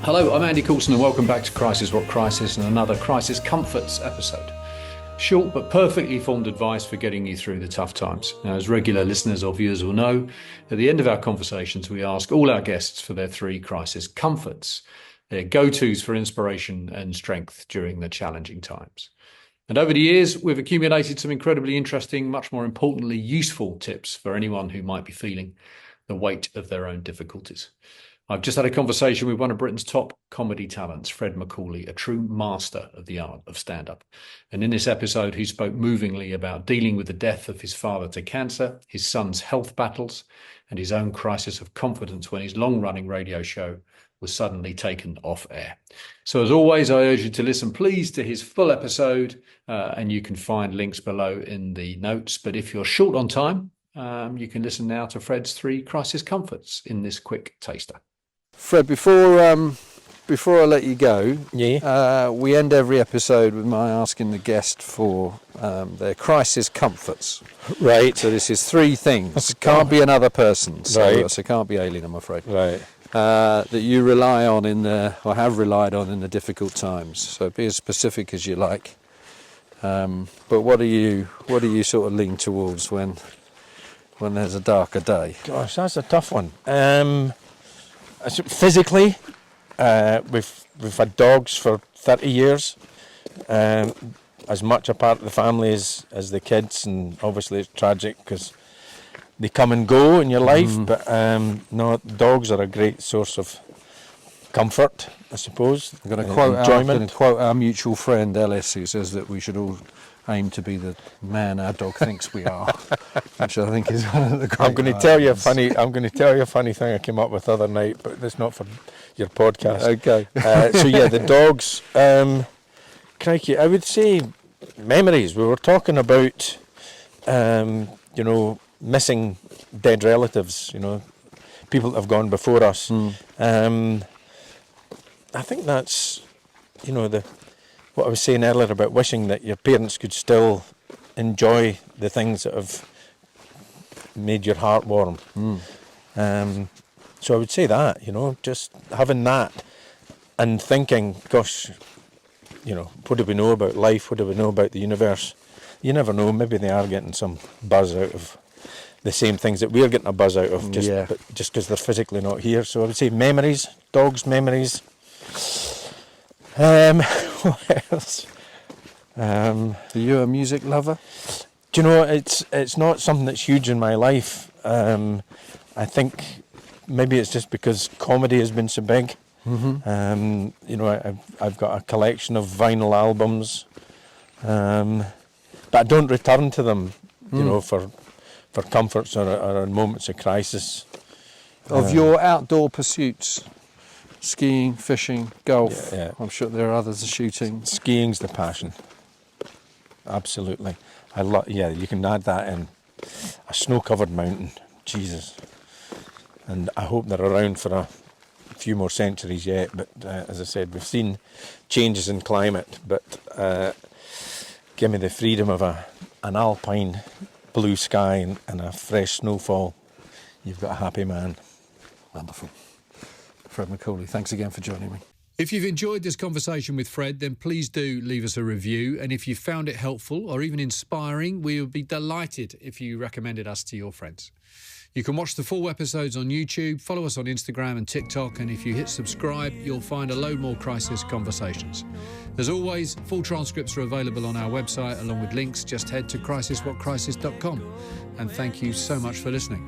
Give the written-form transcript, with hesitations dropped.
Hello, I'm Andy Coulson and welcome back to Crisis What Crisis and another Crisis Comforts episode. Short but perfectly formed advice for getting you through the tough times. Now, as regular listeners or viewers will know, at the end of our conversations we ask all our guests for their 3 crisis comforts, their go-tos for inspiration and strength during the challenging times. And over the years, we've accumulated some incredibly interesting, much more importantly, useful tips for anyone who might be feeling the weight of their own difficulties. I've just had a conversation with one of Britain's top comedy talents, Fred Macaulay, a true master of the art of stand-up. And in this episode, he spoke movingly about dealing with the death of his father to cancer, his son's health battles, and his own crisis of confidence when his long-running radio show was suddenly taken off air. So as always, I urge you to listen, please, to his full episode, and you can find links below in the notes. But if you're short on time, you can listen now to Fred's 3 crisis comforts in this quick taster. Fred, before I let you go, we end every episode with my asking the guest for their crisis comforts. Right. So this is 3 things. Can't be another person, so can't be alien, I'm afraid. Right. That you rely on or have relied on in the difficult times. So be as specific as you like. But what do you sort of lean towards when there's a darker day? Gosh, that's a tough one. Physically, we've had dogs for 30 years, as much a part of the family as the kids, and obviously it's tragic because they come and go in your life, but no, dogs are a great source of comfort, I suppose. I'm going to quote our mutual friend Ellis, who says that we should all aim to be the man our dog thinks we are, which I think is one of the great I'm going to tell you a funny thing I came up with the other night, but that's not for your podcast. Okay. The dogs. Crikey, I would say memories. We were talking about, missing dead relatives. People that have gone before us. I think that's, what I was saying earlier about wishing that your parents could still enjoy the things that have made your heart warm. So I would say that, just having that and thinking, gosh, what do we know about life? What do we know about the universe? You never know, maybe they are getting some buzz out of the same things that we're getting a buzz out of, just because they're physically not here. So I would say memories, dogs' memories. What else? Are you a music lover? Do you know, it's not something that's huge in my life. I think maybe it's just because comedy has been so big. I've got a collection of vinyl albums, but I don't return to them, for comforts or moments of crisis. Of your outdoor pursuits? Skiing, fishing, golf. Yeah. I'm sure there are others shooting. Skiing's the passion. Absolutely. You can add that in. A snow-covered mountain. Jesus. And I hope they're around for a few more centuries yet. But as I said, we've seen changes in climate. But give me the freedom of an alpine blue sky and a fresh snowfall. You've got a happy man. Wonderful. Fred Macaulay, thanks again for joining me. If you've enjoyed this conversation with Fred, then please do leave us a review. And if you found it helpful or even inspiring, we would be delighted if you recommended us to your friends. You can watch the full episodes on YouTube, follow us on Instagram and TikTok, and if you hit subscribe, you'll find a load more crisis conversations. As always, full transcripts are available on our website along with links. Just head to crisiswhatcrisis.com. And thank you so much for listening.